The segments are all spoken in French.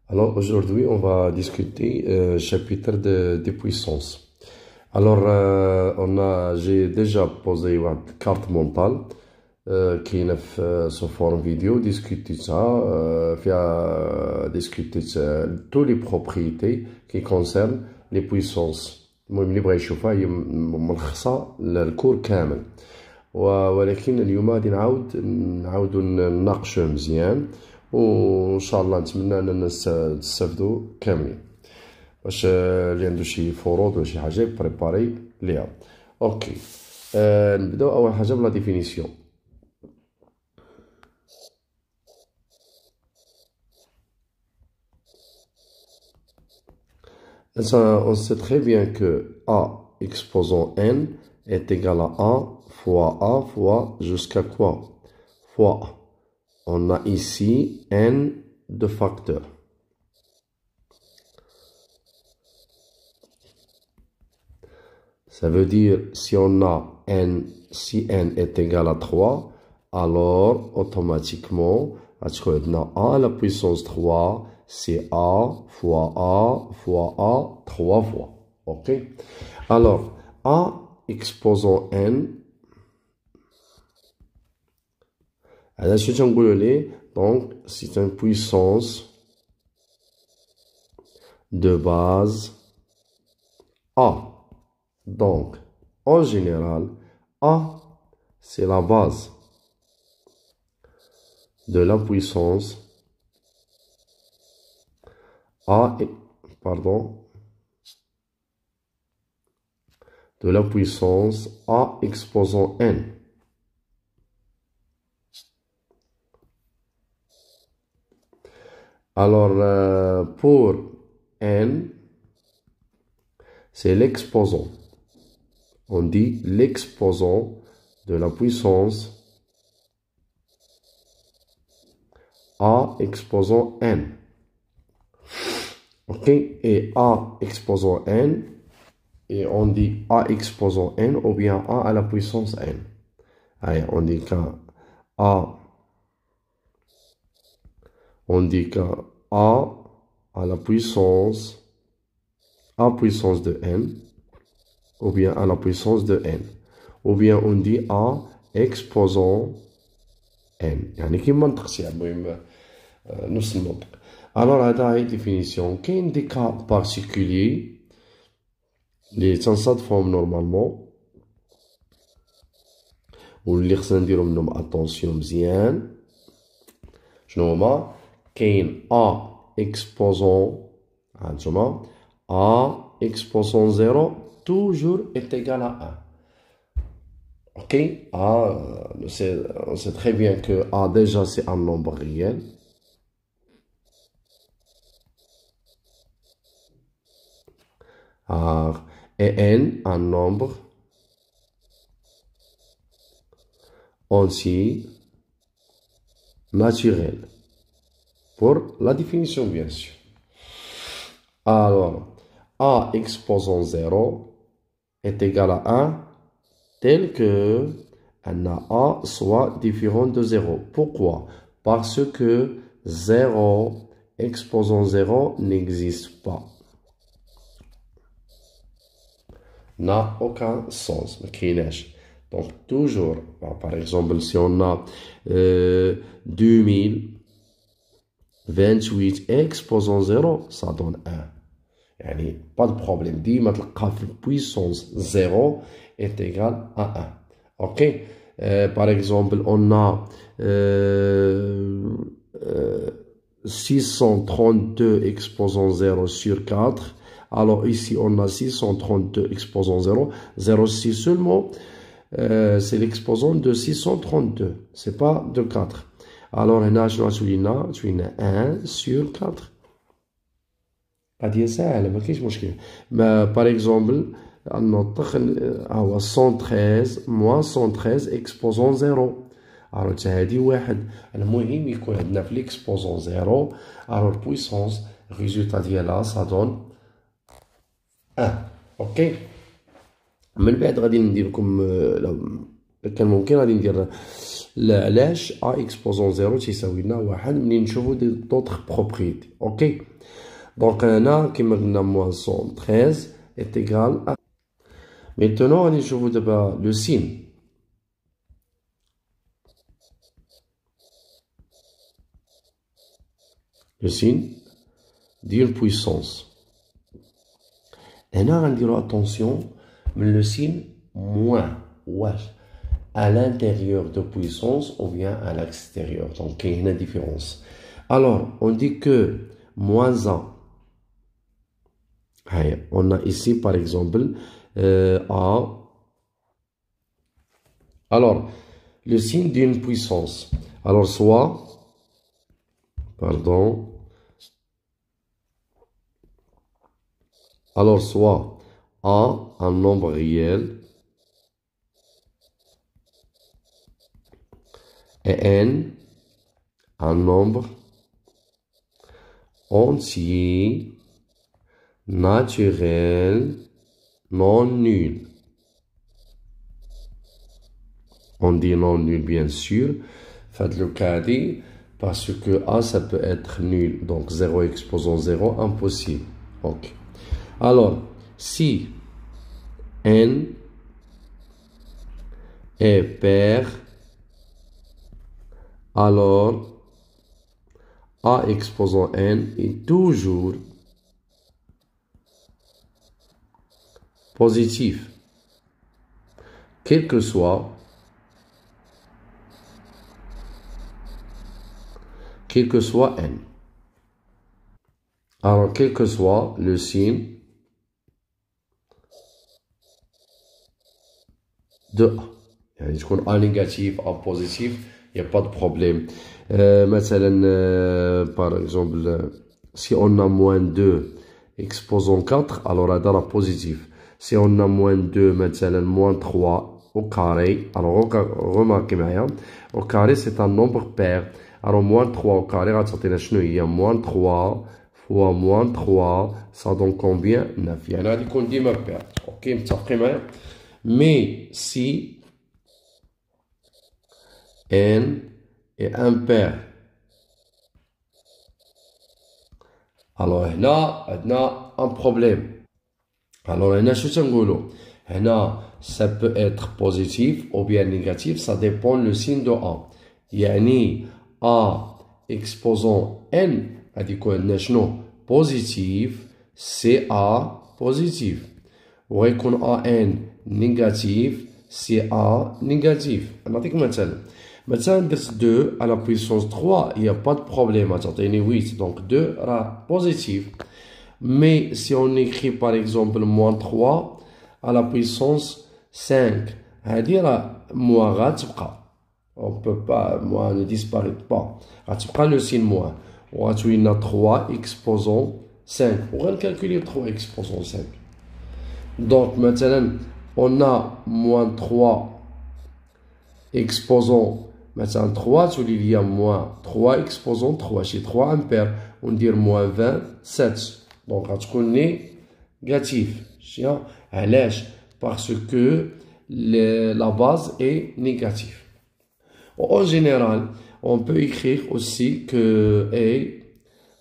Alors aujourd'hui, on va discuter chapitre des puissances. Alors, j'ai déjà posé une carte mentale qui est sous forme vidéo, discuter ça, discuter toutes les propriétés qui concernent les puissances. المهم اللي بغى يشوفها هي ملخصة للكور كامل، ولكن اليوم غادي نعاودو نناقشوه مزيان، وان شاء الله نتمنى اننا نستافدو كاملين. باش اللي عنده شي فروض ولا شي حاجه بريباري ليها. اوكي، نبداو اول حاجه بلا ديفينيسيون. On sait très bien que A exposant N est égal à A fois jusqu'à quoi? Fois A. On a ici N de facteurs. Ça veut dire si on a N, si N est égal à 3, alors automatiquement, A à la puissance 3, c'est A fois A fois A 3 fois. Ok? Alors, A exposant N, donc c'est une puissance de base A. Donc, en général, A, c'est la base de la puissance de la puissance A exposant N. Alors, pour N, c'est l'exposant. On dit l'exposant de la puissance A exposant N. Ok? Et A exposant N, et on dit A exposant N ou bien A à la puissance N. Allez, on dit qu'A à la puissance A puissance de N, ou bien à la puissance de N, ou bien on dit A exposant N. يعني كيما نتقسي المهم نفس النطق. Alors هذا هي définition. كاين دي كا بارتيكولي اللي تنصادفهم نورمالمون واللي خصنا نديرو منهم اتونسيون مزيان. شنو هما؟ كاين A exposant، هانتوما A exposant 0 toujours est égal à 1. Ok? On sait très bien que A déjà c'est un nombre réel. Et N un nombre entier naturel. Pour la définition, bien sûr. Alors, A exposant 0 est égal à 1 tel que A soit différent de 0. Pourquoi? Parce que 0 exposant 0 n'existe pas. N'a aucun sens. Donc, toujours, par exemple, si on a 2028 exposant 0, ça donne 1. Yani, pas de problème. Dima تلقى في puissance 0 est égal à 1. Ok? Par exemple, on a 632 exposant 0 sur 4. Alors ici, on a 632 exposant 0. 0,6 seulement, c'est l'exposant de 632. C'est pas de 4. Alors, on a 1 sur 4. هذه سهلة ما كاينش مشكل. Par exemple, النطق هو 113 moins 113 exposant 0. Alors هذه واحد. المهم يكون عندنا في l'exposant 0. Alors puissance résultat ديالها ça donne 1. اوكي. من بعد غادي ندير لكم كان ممكن غادي ندير علاش ا اكسبوزون زيرو تيساوي لنا واحد ملي نشوفو دي دوطخ بروبريتي. اوكي. دونك هنا كيما قلنا موان 113 est égal à. Maintenant غادي نشوفو دابا لو سين. لو سين ديال بويسونس. هنا غنديرو اتونسيون من لو سين موان واش à l'intérieur de puissance ou bien à l'extérieur. Donc, il y a une différence. Alors, on dit que moins 1. On a ici, par exemple, A. Alors, le signe d'une puissance. Alors, soit, pardon. Alors, soit A, un nombre réel, et n, un nombre entier, naturel, non nul. On dit non nul, bien sûr. Faites le carré parce que A, ça peut être nul. Donc 0 exposant 0, impossible. Ok. Alors, si n est pair, alors A exposant n est toujours positif, quel que soit n. Alors, quel que soit le signe de A. يعني تكون A négatif, A positif, il n'y a pas de problème. Par exemple, si on a moins 2 exposant 4, alors on a positif. Si on a moins 2, moins 3 au carré, alors remarquez bien, au carré c'est un nombre pair. Alors moins 3 au carré, il y a moins 3 fois moins 3, ça donne combien? 9. Il y en a qui ont dit ma paire. Ok, mais si n est impair, alors là, on a un problème. Alors, ça peut être positif ou bien négatif, ça dépend le signe de A. Yani A exposant n, positif, c'est A positif. Ou يكون AN négatif, c'est A négatif. نعطيك مثلا درت 2 à la puissance 3, il n'y a pas de problème. تعطيني 8, donc 2 راه positif. Mais si on écrit par exemple moins 3 à la puissance 5, هذه راه moins غتبقى. On peut pas, moins ne disparaît pas. غتبقى le signe moins. وغتولي لنا 3 exposant 5. وغنكالكولي 3 exposant 5. Donc maintenant, on a moins 3 exposant مثلا 3 تولي ليا moins 3 exposant 3 شي 3 ampères وندير moins 27. Donc غتكون négatif. علاش؟ Parce que la base est négative. En général, on peut écrire aussi que A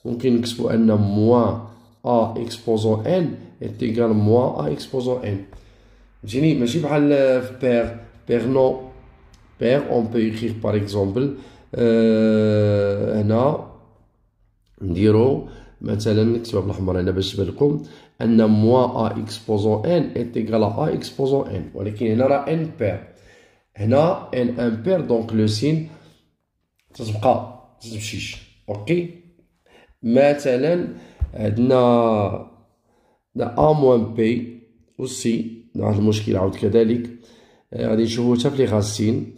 ممكن نكتبو أن moins A exposant n est égal moins A exposant n. فهمتيني ماشي بحال في pair non. Pair on peut écrire par exemple هنا نديرو مثلا نكتبها بالأحمر هنا باش تبان لكم أن moins A exposant n est égal à A exposant n. ولكن هنا راه n pair. هنا n impair donc le signe تتبقى متتمشيش. اوكي. مثلا عندنا A moins P aussi واحد المشكل عاود كذلك غادي نشوفو حتى في لي غاسين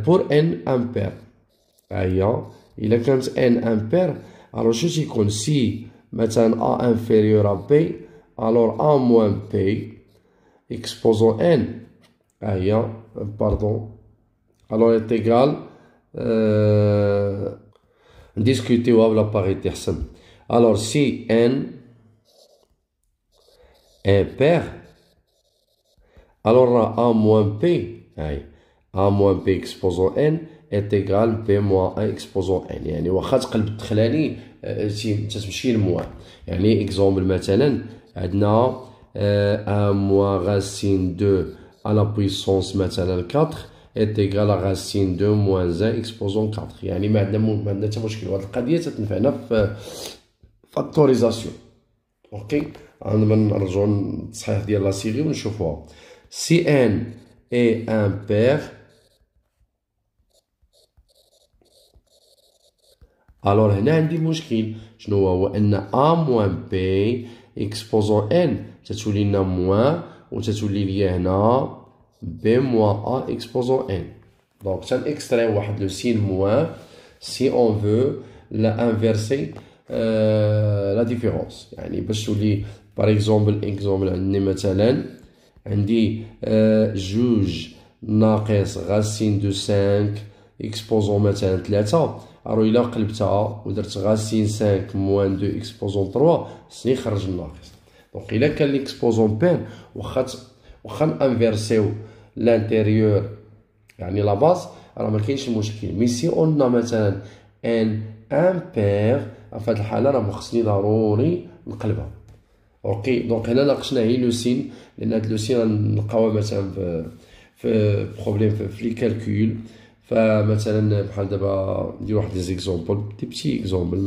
pour n impair. هي إلا كانت n impair alors شنو تيكون si مثلا A inférieur à P alors A moins P exposant n هي pardon alors est égal discuter بلا parité حسن. Alors si n impair. Alors A moins P, A moins P exposant N est égal P moins 1 exposant N. يعني واخا تقلب الدخلاني تتمشي لموان. يعني اكزومبل مثلا عندنا 1 moins racine 2 à la puissance مثلا 4 est égal à racine 2 moins 1 exposant 4. يعني ما عندنا حتى مشكل. وهاد القضية تتنفعنا في فاكتوريزاسيون. اوكي نرجعو للتصحيح ديال لا سيري ونشوفوها. Si n est impair, alors هنا عندي مشكل. شنو هو أن A moins B exposant n تتولي لنا موان وتتولي ليا هنا B moins A exposant n. Donc تنكستراي واحد لو سين موان si on veut la inverser la différence. يعني باش تولي par exemple عندي مثلا عندي جوج ناقص غاسين دو 5 اكسبوزون مثلا 3. الو الا قلبتها ودرت غاسين 5 موان 2 اكسبوزون 3 سني خرج الناقص. دونك الا كان ليكسبوزون بان واخا نانفيرسيو لانتيريور يعني لا باز راه ما كاينش المشكل. مي سي قلنا مثلا ان امبير في هاد الحاله راه خصني ضروري نقلبها. اوكي دونك هنا ناقشنا هي لو سين لان هاد لو سين غنلقاوها مثلا في بروبليم في لي كالكول. فمثلا بحال دابا ندير واحد لي زيكزومبل دي بتي اكزومبل.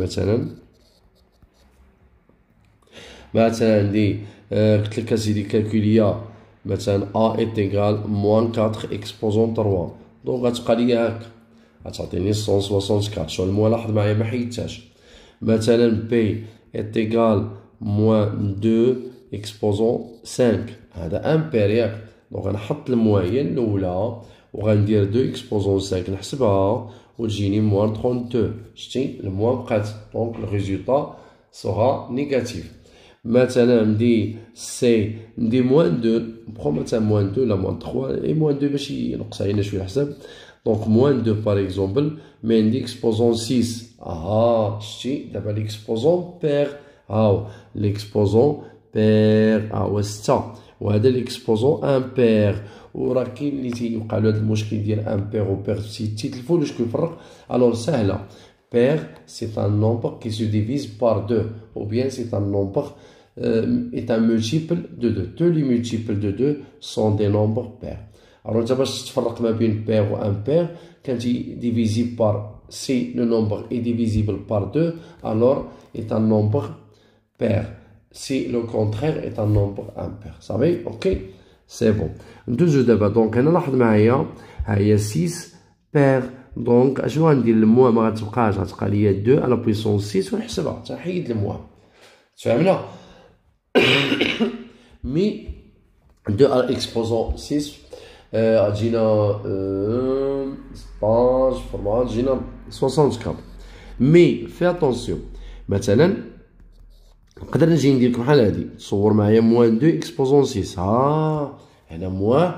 مثلا عندي قلت لك اسيدي كالكوليا مثلا ا ايت ايغال موان 4 اكسبوزون 3. دونك غتبقى ليا هكا غتعطيني 164. شغل الملاحظ معايا ما حيدتهاش. مثلا بي ايت ايغال موان 2 اكسبوزون 5 هذا امبير ياك. دونك غنحط الموين الاولى وغندير 2 اكسبوزون 5 نحسبها وتجيني موان 32. شتي الموان بقات. دونك لو ريزولطا سورا نيجاتيف. مثلا عندي سي ندي موان 2 بخو مثلا موان 2 ولا موان 3 اي موان 2 باش ينقص علينا شويه الحساب. دونك موان 2 باغ اكزومبل مي عندي اكسبوزون 6. شتي دابا ليكسبوزون بير هاو ليكسبوزون بير هو 6 وهذا ليكسبوزون امبير. وراه كاين اللي تيوقع له هذا المشكل ديال امبير و بير تيتلفوا له شكون يفرق. الوغ ساهله. Pair, c'est un nombre qui se divise par 2, ou bien c'est un nombre est un multiple de 2. Tous les multiples de 2 sont des nombres pairs. Alors, tu vas تفرق ما بين pair ou impair. Quand il est divisible par, si le nombre est divisible par 2, alors est un nombre pair. Si le contraire est un nombre impair. Ça va? Ok? C'est bon. ندوزو دابا دونك هنا لاحظ معايا ها هي 6 pair. دونك اشنو غندير الموا ما غتبقاش غتبقى ليا 2 على بويسونس 6 ونحسبها تنحيد الموا. تفهمنا؟ مي 2 على اكسبوزون 6 غتجينا 16 فرما تجينا 64. مي في اتونسيون مثلا نقدر نجي ندير بحال هادي. تصور معايا موان 2 اكسبوزون 6. هنا موان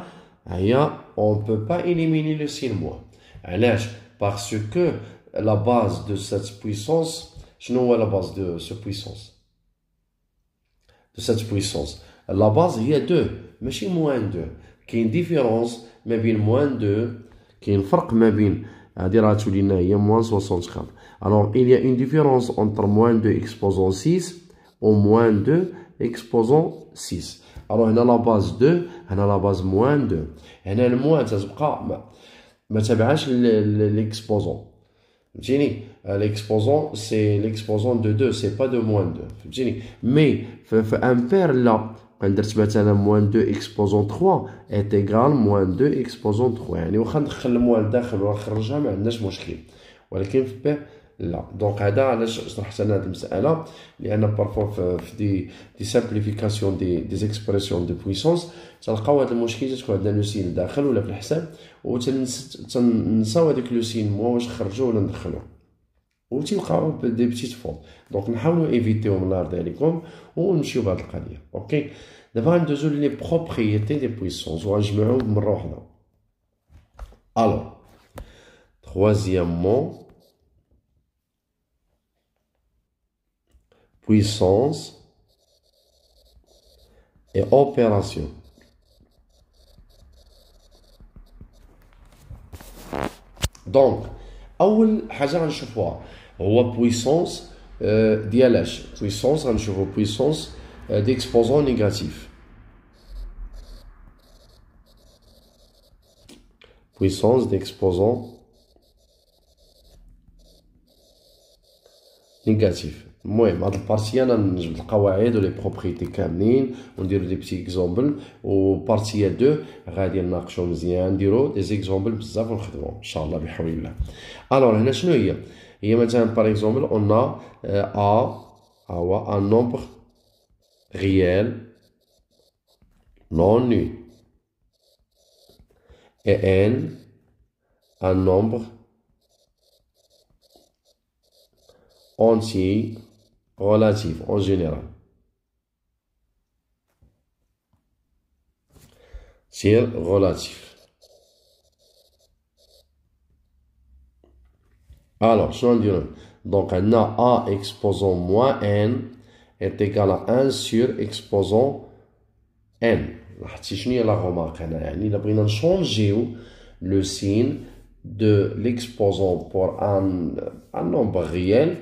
هي اون بو با إليميني لو سين موان. علاش؟ parce que la base de cette puissance شنو هو la base de cette puissance la base هي 2 ماشي موان 2. كاين ديفيرونس ما بين موان 2 كاين فرق ما بين هادي راه تولي لنا هي موان 64. alors il y a une différence entre moins 2 exposant 6 ou moins 2 exposant 6. alors هنا la base 2 هنا la base moins 2. هنا الموان تتبقى ما تابعاش ليكسبوزون. فهمتيني؟ ليكسبوزون سي ليكسبوزون دو 2 سي با دو موان 2. فهمتيني؟ مي في امبير لا. درت مثلا موان 2 اكسبوزون 3 ايت ايغال موان 2 اكسبوزون 3. يعني واخا ندخل الموان داخل ونخرجها ما عندناش مشكل. ولكن في بير لا. دونك هذا علاش شرحت انا هذه المساله. لان بارفوا في دي سامبليفيكاسيون دي زيكسبرسيون دو بويسونس تلقاو هذا المشكل. تكون عندنا لو سين داخل ولا في الحساب وتنساو هذاك لو سين موا واش نخرجوه ولا ندخلوه وتيوقعوا دي بتيت فونت. دونك نحاولوا ايفيتيو من الارض عليكم ونمشيو بهذه القضيه. اوكي دابا غندوزو لي بروبريتي دي بويسونس وغنجمعوهم مره واحده. الو troisièmement puissance et opération. Donc, أول حاجة غنشوفوها هو puissance ديال اش؟ puissance غنشوفو puissance d'exposant négatif. Puissance d'exposant négatif. المهم هاد البارتي انا نجبد القواعد ولي بروبريتي كاملين ونديرو دي بتي اكزومبل، و بارتي 2 غادي نناقشو مزيان، نديرو دي زيكزومبل بزاف ونخدمو ان شاء الله بحول الله. الوغ هنا شنو هي؟ هي مثلا باغ اكزومبل اون ا هو ان نومبر ريال non nul et n un nombre entier relatif en général. C'est relatif. Alors, je vais dire, donc on a A exposant moins n est égal à 1 sur exposant n. لاحظتي شنو هي لا remarque هنا؟ يعني إلا بغينا نشونجيو le signe de l'exposant pour un nombre réel,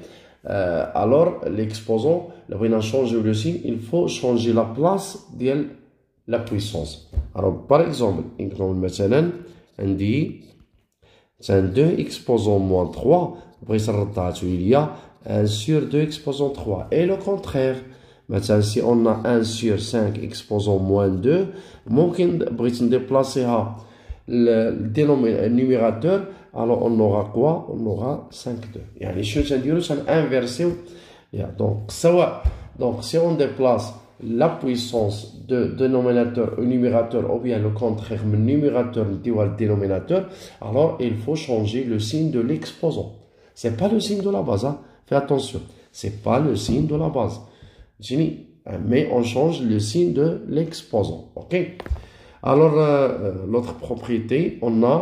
alors l'exposant, là on a changé le signe, il faut changer la place de la puissance. Alors par exemple, مثلا عندي 2 exposant moins 3, il y a 1 sur 2 exposant 3. Et le contraire, مثلا si on a 1 sur 5 exposant moins 2, ممكن بغيت نديبلاسيها le numérateur, alors on aura quoi? On aura 5,2. يعني شنو تنديرو؟ تنانفيرسيو. Donc si on déplace la puissance de dénominateur au numérateur ou bien le contraire من numérateur نديوها le dénominateur, alors il faut changer le signe de l'exposant. C'est pas le signe de la base, hein? Fais attention, c'est pas le signe de la base. Mais on change le signe de l'exposant. Ok? Alors, l'autre propriété, on a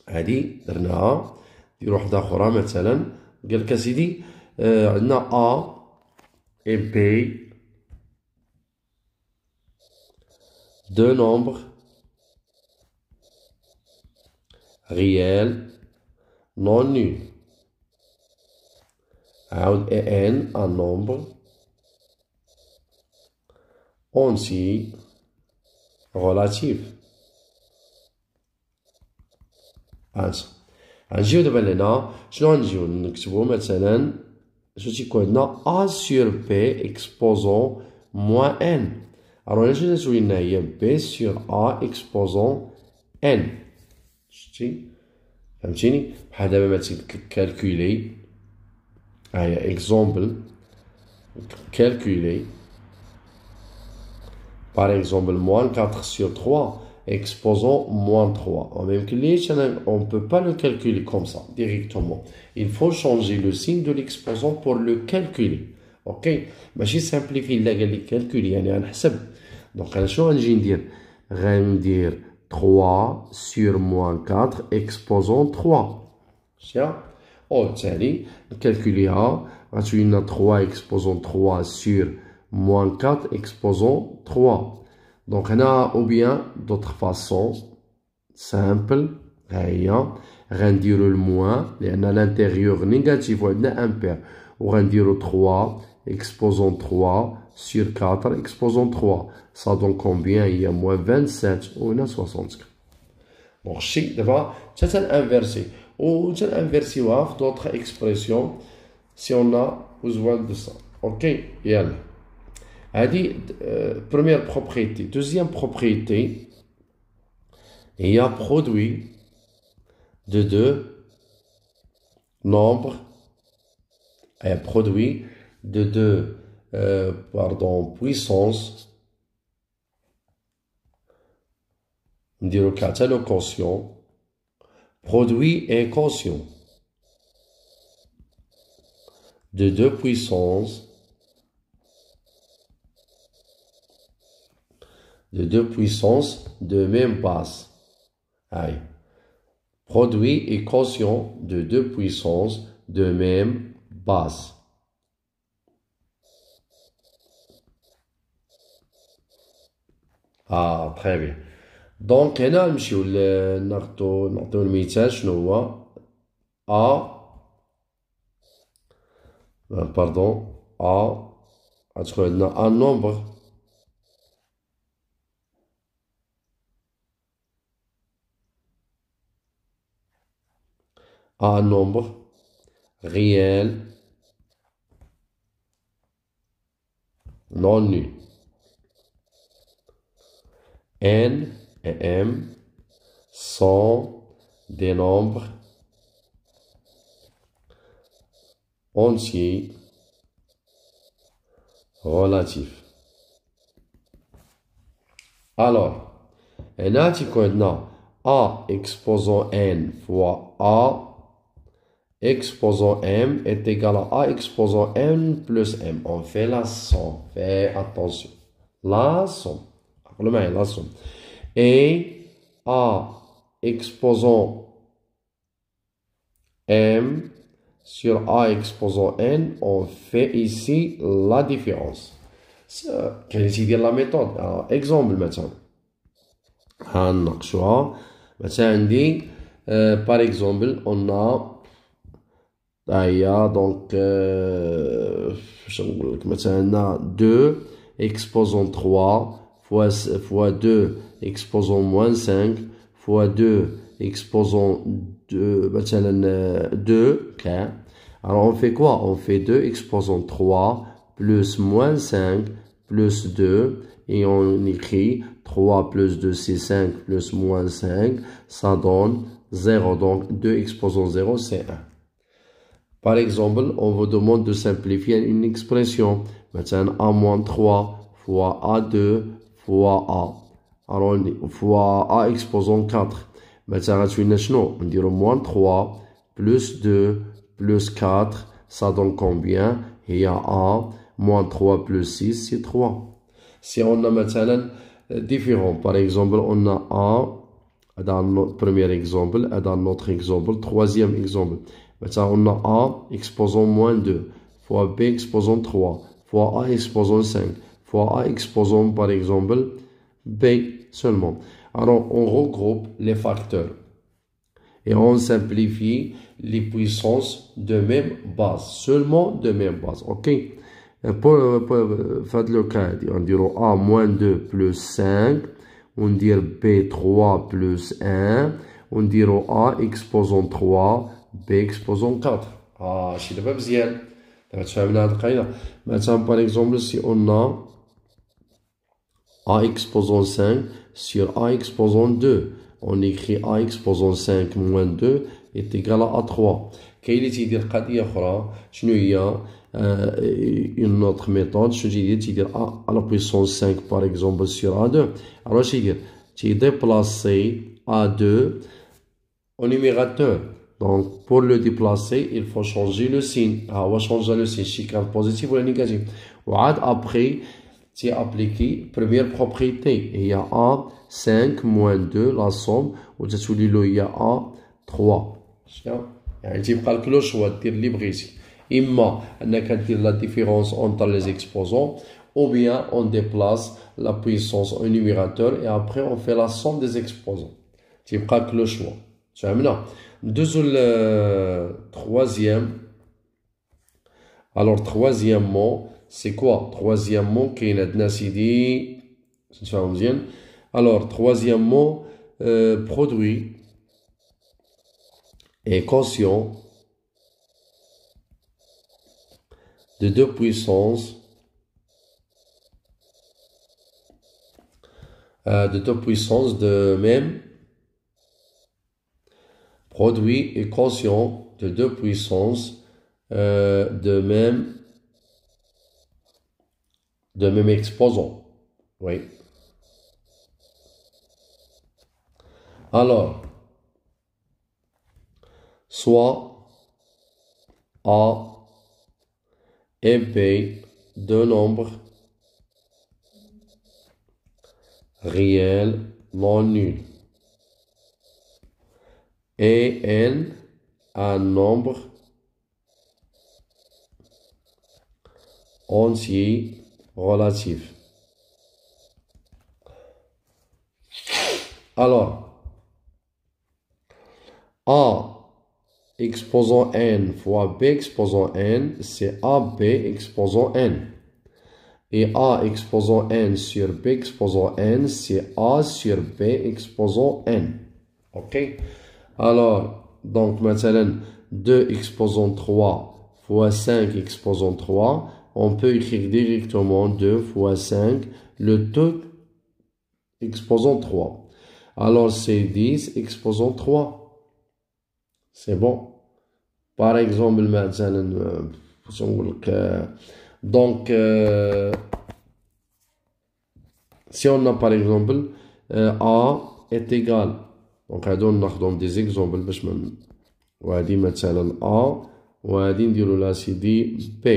هذه درناها نديرو وحدة أخرى مثلا قال لك أسيدي عندنا A et B deux nombres réels non nuls. عاود et N un nombre entier relatif. غنجيو دابا لهنا شنو غنجيو نكتبو مثلا شنو تيكون عندنا A sur B exposant moins N. alors هنا شنو تسوي لنا هي B sur A exposant N. شتي فهمتيني؟ بحال دابا مثلا كالكولي هاهي اكزومبل calculer par exemple moins 4 sur 3 exposant moins 3. En même temps, on ne peut pas le calculer comme ça directement. Il faut changer le signe de l'exposant pour le calculer. Ok? ماشي simplifier لا قال لي calculer يعني غنحسب. donc انا شنو غنجي ندير؟ غندير 3 sur moins 4 exposant 3. شتيها؟ وبالتالي نكالكوليها غتولي لنا 3 exposant 3 sur moins 4 exposant 3. Donc, on a ou bien d'autres façons simples. Rendir le moins, on a l'intérieur négatif, on a impair. Ou rendir 3 exposant 3 sur 4 exposant 3. Ça donne combien? Il y a moins 27 ou on a 60. Bon, chic, d'abord, c'est un inversé. Ou c'est un inversé ou d'autres expressions si on a besoin de ça. Ok? Yalla. هذه première propriété. Deuxième propriété, il y a produit de deux nombres, un produit de deux puissances, on dirait que le quotient, produit et quotient de deux puissances de même base. Aïe. Produit et quotient de deux puissances de même base. Ah, très bien. Donc, هنا نمشيو نعطيو المثال شنو هو A, pardon, A, غتكون عندنا un nombre, un nombre réel non nul. N et M sont des nombres entiers relatifs. Alors, هنا تيكون عندنا A exposant N fois A exposant M est égal à A exposant N plus M. On fait la somme. Fais attention. La somme. La somme. Et A exposant M sur A exposant N, on fait ici la différence. Quelle est la méthode? Alors, exemple maintenant. Par exemple, on a donc 2 exposant 3 fois 2 exposant moins 5 fois 2 exposant 2 2. Alors on fait quoi? On fait 2 exposant 3 plus moins 5 plus 2 et on écrit 3 plus 2 c'est 5 plus moins 5, ça donne 0. Donc 2 exposant 0 c'est 1. Par exemple, on vous demande de simplifier une expression. Maintenant, A-3 fois A2 fois A. Alors, fois A exposant 4. Maintenant, on dirait moins 3 plus 2 plus 4. Ça donne combien? Il y a A, moins 3 plus 6, c'est 3. Si on a maintenant différent, par exemple, on a A dans notre premier exemple et dans notre exemple, troisième exemple. Maintenant, on a A exposant moins 2, fois B exposant 3, fois A exposant 5, fois A exposant, par exemple, B seulement. Alors, on regroupe les facteurs et on simplifie les puissances de même base, seulement de même base, ok? Pour faire le cas, on dirait A moins 2 plus 5, on dirait B 3 plus 1, on dirait A exposant 3, B exposant 4. Ah, c'est le même زيان. تفهمنا هاد القاعدة. Maintenant, par exemple, si on a A exposant 5 sur A exposant 2, on écrit A exposant 5 moins 2 est égal à A3. كاين اللي تيدير قضية أخرى شنو هي une autre méthode شنو تيدير A à la puissance 5 par exemple sur A2. Alors تيدير déplacer A2 au numérateur. Donc, pour le déplacer, il faut changer le signe. On va changer le signe, chiffre positif ou négatif. Après, tu appliqué première propriété. Il y a A 5 moins 2, la somme. Ou il y a A 3. يعني تيبقى لك لو شوا دير اللي بغيتي. إما أنك دير la différence entre les exposants, ou bien on déplace la puissance au numérateur et après on fait la somme des exposants. تيبقى لك لو شوا. فهمنا؟ ندوزو troisième. Alors, troisièmement, c'est quoi? Troisièmement, كاين عندنا سيدي نتفاهمو مزيان. Alors, troisièmement, produit est quotient de deux puissances de même produit est quotient de deux puissances de même exposant. Oui. Alors, soit A et B, deux nombres réels non nuls. Et N, un nombre entier relatif. Alors, A exposant n fois B exposant n, c'est AB exposant n. Et A exposant n sur B exposant n, c'est A sur B exposant n. Ok? Alors, donc maintenant, 2 exposant 3 fois 5 exposant 3, on peut écrire directement 2 fois 5, le tout exposant 3. Alors, c'est 10 exposant 3. C'est bon. Par exemple, maintenant, donc, si on a par exemple A est égal, donc هادو ناخدهم des exemples باش من وهادي مثلا A وهادي نديرو لا سيدي B.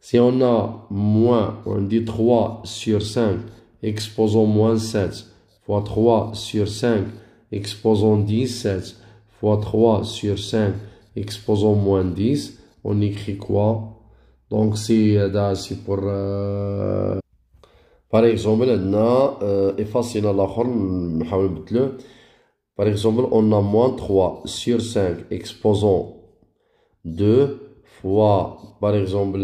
Si on a moins, on dit 3 sur 5 exposant moins 7 fois 3 sur 5 exposant 17 fois 3 sur 5 exposant moins 10, on écrit quoi? Donc c'est pour par exemple effacina l'autre نحاول نبدلو. Par exemple on a moins 3 sur 5 exposant 2 fois par exemple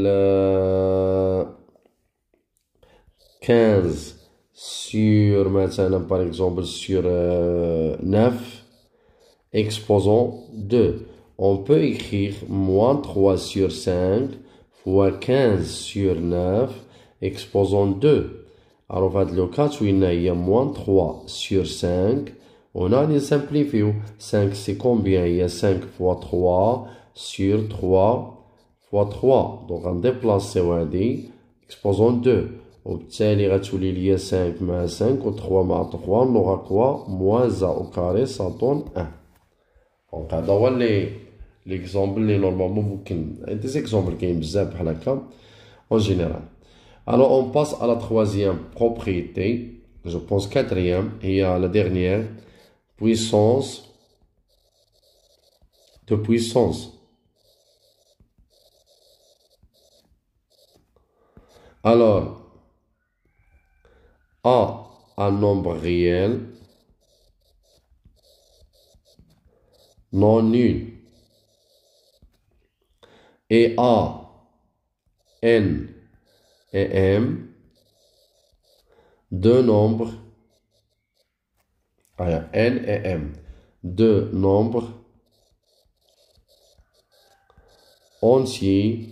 15 sur مثلا par exemple sur 9 exposant 2. On peut écrire moins 3 sur 5 fois 15 sur 9 exposant 2. Alors, dans le cas où il y a moins 3 sur 5, on a des simplifiés. 5, c'est combien? Il y a 5 fois 3 sur 3 fois 3. Donc, on déplace ces dit exposant 2. وبالتالي غتولي ليا 5 مع 5 و 3 مع 3 on aura quoi? Moins a au carré ça donne 1. Donc هذا هو l'exemple اللي normalement ممكن des exemples كاين بزاف بحال هكا en général. Alors on passe à la troisième propriété, je pense quatrième, et à la dernière, puissance de puissance. Alors A, un nombre réel non nul. Et A, N et M, deux nombres, N et M, deux nombres entiers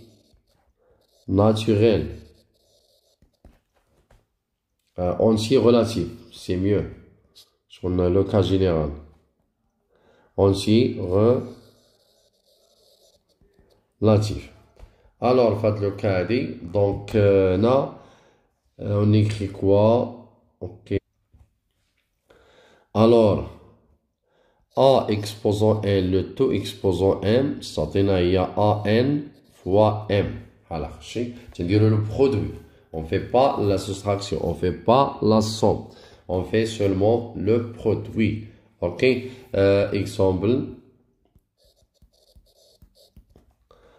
naturels. Entier relatif, c'est mieux. Parce qu'on a le cas général. Entier relatif. Alors, faites le cas dit. Donc, là, on écrit quoi? Ok. Alors, A exposant N, le taux exposant M, ça il y a AN fois M. Alors, c'est-à-dire le produit. On ne fait pas la soustraction, on ne fait pas la somme. On fait seulement le produit. Ok? Exemple.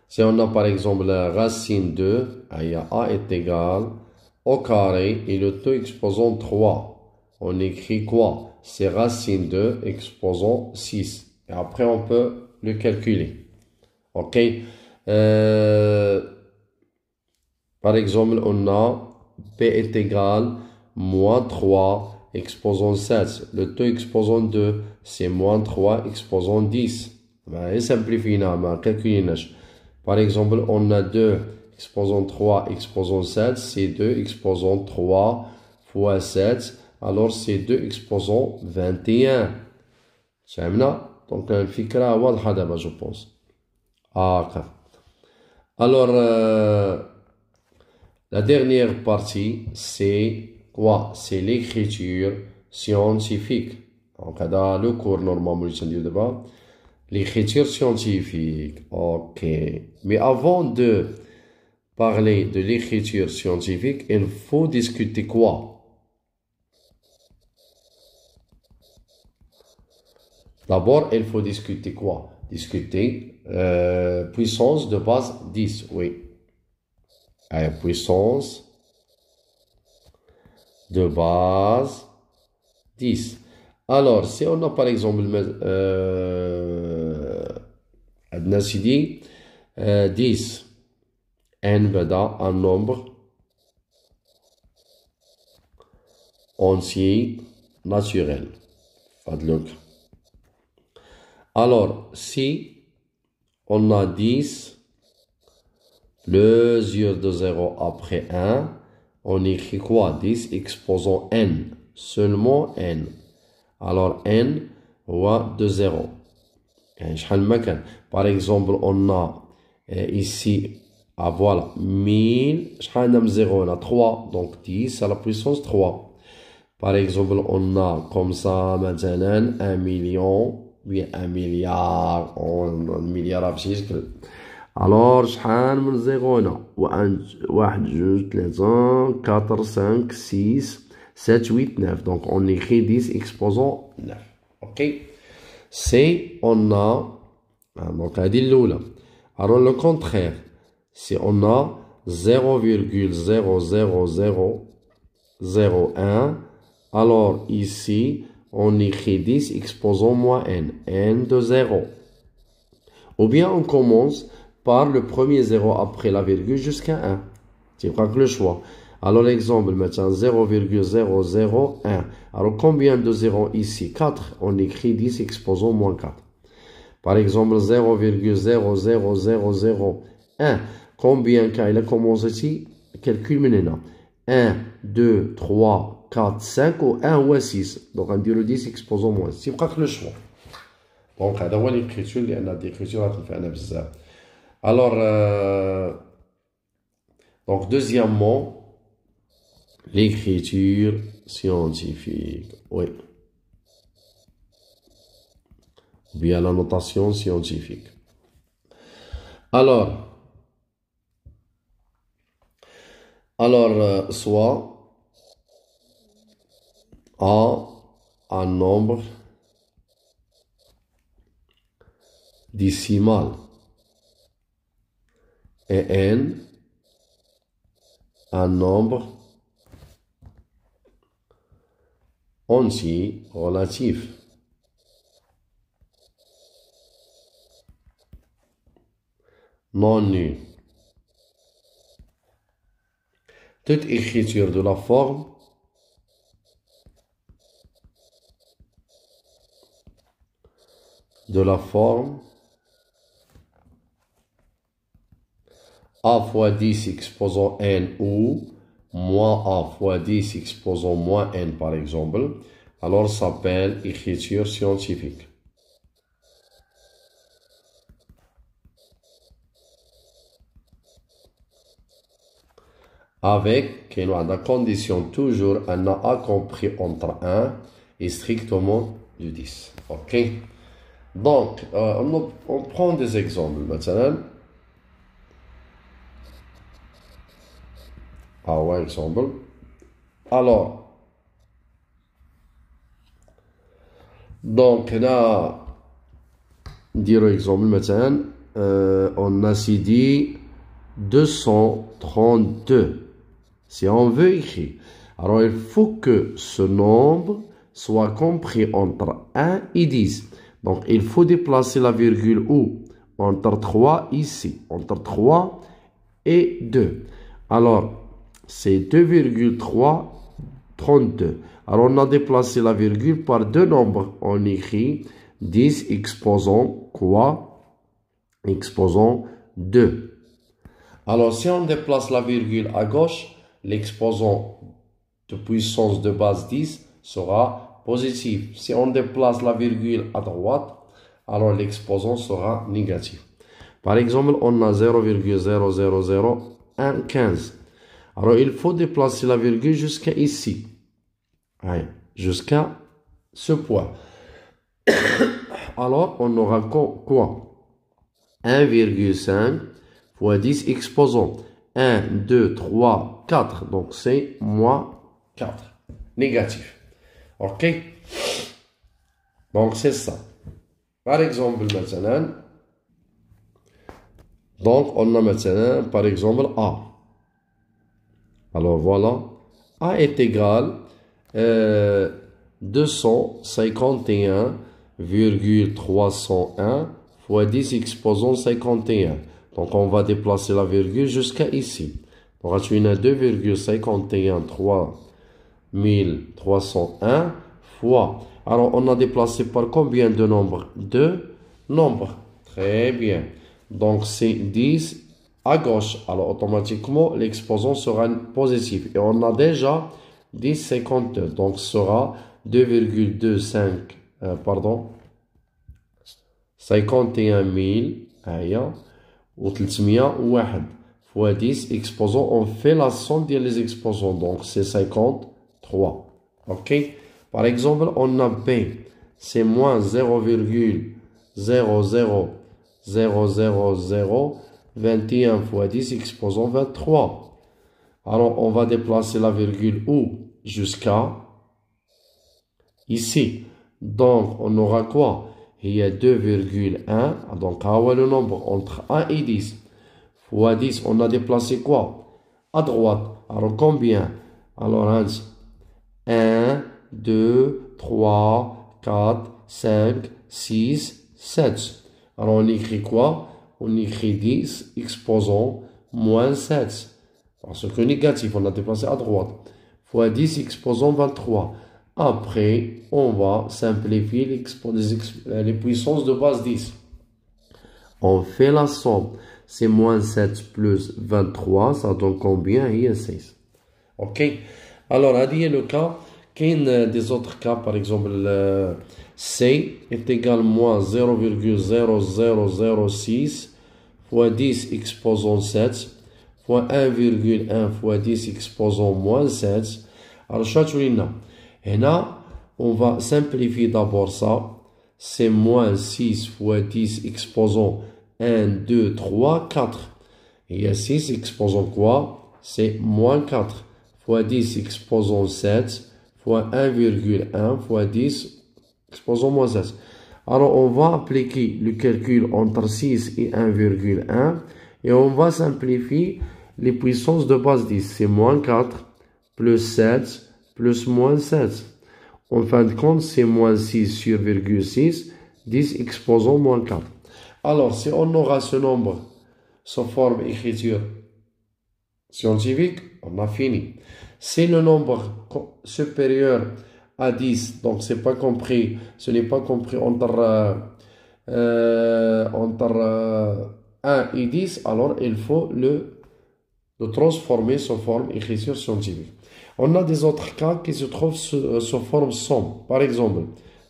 Si on a par exemple la racine de, A est égal au carré et le taux exposant 3. On écrit quoi? C'est racine de exposant 6. Et après, on peut le calculer. Ok? Par exemple, on a P est égal moins 3 exposant 7. Le taux exposant 2, c'est moins 3 exposant 10. Et simplifier, par exemple, on a 2 exposant 3 exposant 7. C'est 2 exposant 3 fois 7. Alors, c'est 2 exposant 21. Donc, le fikra واضحة دابا, je pense. Alors, la dernière partie, c'est quoi? C'est l'écriture scientifique. Donc, dans le cours normalement, l'écriture scientifique. Ok. Mais avant de parler de l'écriture scientifique, il faut discuter quoi? D'abord, il faut discuter quoi? Discuter puissance de base 10, oui. Puissance de base 10. Alors, si on a par exemple, عندنا سيدي 10 n بدا un nombre entier naturel. Fadlouk. Alors, si on a 10, mesure de 0 après 1, on écrit quoi? 10 exposant n, seulement n. Alors, n va de 0. Par exemple, on a ici, voilà, 1000, 0, on a 3, donc 10 à la puissance 3. Par exemple, on a comme ça, maintenant, 1 million, bien 1 milliard, 1 milliard, alors, شحال من زيرو هنا؟ 1 2 3 4 5 6 7 8 9. Donc, on écrit 10 exposant 9. OK? Si on a, donc, هذه الأولى. Alors, le contraire, si on a 0,00001, alors ici, on écrit 10 exposant moins n, n de 0. Ou bien on commence par le premier 0 après la virgule jusqu'à 1. Tu prends que le choix. Alors l'exemple maintenant 0,001. Alors combien de 0 ici? 4. On écrit 10 exposant moins 4. Par exemple 0,00001. Combien quand il a commencé ici? Calcul maintenant. 1, 2, 3, 4, 5 ou 1 ou 6. Donc on dit le 10 exposant moins. Tu prends que le choix. Donc, هذا هو l'écriture اللي عندنا l'écriture غتنفعنا بزاف. Alors, donc deuxièmement, l'écriture scientifique. Oui. Via la notation scientifique. Alors, soit A un nombre décimal et n un nombre entier relatif. Non nul. Toute écriture de la forme A fois 10 exposant n ou moins A fois 10 exposant moins n par exemple, alors s'appelle écriture scientifique. Avec la condition toujours un A compris entre 1 et strictement du 10. Ok? Donc, on prend des exemples maintenant. Ah ouais, exemple. Alors, donc, là, dire exemple maintenant, on a dit 232. Si on veut écrire, alors il faut que ce nombre soit compris entre 1 et 10. Donc, il faut déplacer la virgule où? Entre 3 ici, entre 3 et 2. Alors, c'est 2,332. Alors, on a déplacé la virgule par deux nombres. On écrit 10 exposant quoi? Exposant 2. Alors, si on déplace la virgule à gauche, l'exposant de puissance de base 10 sera positif. Si on déplace la virgule à droite, alors l'exposant sera négatif. Par exemple, on a 0,00015. Alors, il faut déplacer la virgule jusqu'à ici. Jusqu'à ce point. Alors, on aura quoi? 1,5 fois 10 exposant. 1, 2, 3, 4. Donc, c'est moins 4. Négatif. OK? Donc, c'est ça. Par exemple, maintenant. Donc, on a maintenant, par exemple, A. Alors, voilà. A est égal 251,301 fois 10 exposant 51. Donc, on va déplacer la virgule jusqu'à ici. Donc, on a 2,51301 fois. Alors, on a déplacé par combien de nombres? Deux nombres. Très bien. Donc, c'est 10 à gauche. Alors, automatiquement, l'exposant sera positif. Et on a déjà 10,52. Donc, ce sera 2,25, 51 000 ou 301 fois 10 exposants. On fait la somme des exposants. Donc, c'est 53. OK? Par exemple, on a B. C'est moins 0,0000021 fois 10 exposant 23. Alors, on va déplacer la virgule où? Jusqu'à ici. Donc, on aura quoi? Il y a 2,1. Donc, le nombre entre 1 et 10. Fois 10, on a déplacé quoi? À droite. Alors, combien? Alors, 1, 2, 3, 4, 5, 6, 7. Alors, on écrit quoi? On écrit 10 exposant moins 7. Parce que négatif, on a déplacé à droite. Fois 10 exposant 23. Après, on va simplifier les puissances de base 10. On fait la somme. C'est moins 7 plus 23. Ça donne combien? Il y a 6. OK? Alors, il y a le cas. Qu'il y a des autres cas, par exemple, C est égal à moins 0,0006 fois 10 exposant 7 fois 1,1 fois 10 exposant moins 7. Alors, chatouina. Et là, on va simplifier d'abord ça. C'est moins 6 fois 10 exposant 1, 2, 3, 4. Il y a 6 exposant quoi? C'est moins 4 fois 10 exposant 7 fois 1,1 fois 10 exposant moins 7. Alors, on va appliquer le calcul entre 6 et 1,1 et on va simplifier les puissances de base 10. C'est moins 4 plus 7 plus moins 7. En fin de compte, c'est moins 6 sur 6, 10 exposant moins 4. Alors, si on aura ce nombre sous forme écriture scientifique, on a fini. Si le nombre supérieur à 10, donc c'est pas compris, ce n'est pas compris entre 1 et 10, alors il faut le transformer sous forme écriture scientifique. On a des autres cas qui se trouvent sous forme somme. Par exemple,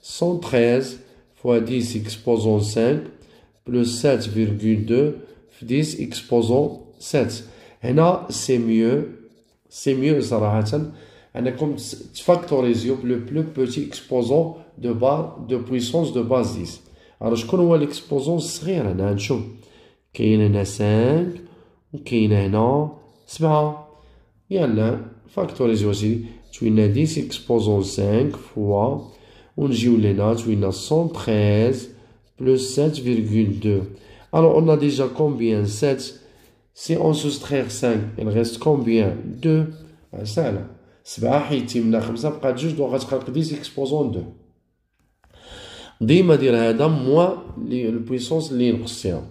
113 fois 10 exposant 5 plus 7,2 fois 10 exposant 7. Et là, c'est mieux, صراحة, أنكم تفاكتوريزيو le plus petit exposant de puissance de base 10. Alors, شكون هو l'exposant الصغير؟ هنا نشوف كاين هنا 5 وكاين هنا 7. يلا فاكتوريزيو سيدي. توينا 10 exposant 5 fois ونجيو لهنا توينا 113 plus 7,2. Alors, on a déjà combien? 7. Si on soustrait 5, il reste combien? 2. سهلة. 7 حيدتي منها 5 بقات 2 دونك غتخلق 10 exposant 2. ديما دير هذا موا البويسونس اللي نقص فيها.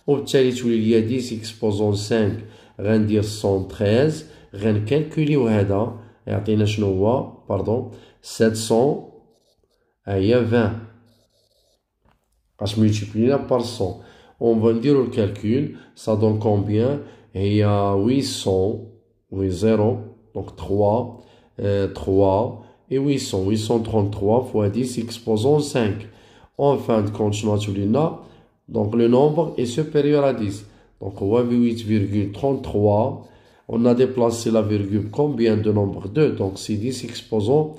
وبالتالي تولي ليا 10 exposant 5 غندير 113 غنكالكوليو هذا يعطينا شنو هو؟ باردون 700 هي 20 غاش ملتيبلينا بار 100. On va dire le calcul, ça donne combien? Il y a 800, oui 0, donc 3, 3 et 800. 833 fois 10 exposant 5. En fin de compte, donc le nombre est supérieur à 10. Donc on va 8,33. On a déplacé la virgule. Combien de nombre? 2. Donc c'est 10 exposant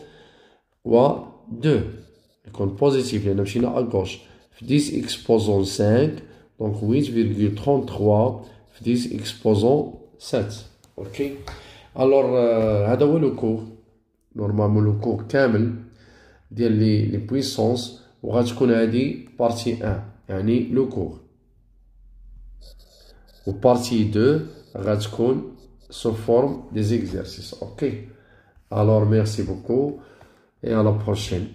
2. Le compte positif, il y a à gauche. 10 exposant 5. Donc 8,33 10 exposant 7. Ok. Alors, هذا هو le cours. Normalement le cours كامل ديال les puissances وغتكون هذه partie 1 يعني le cours. و partie 2 غتكون sous forme des exercices. Ok. Alors, merci beaucoup et à la prochaine.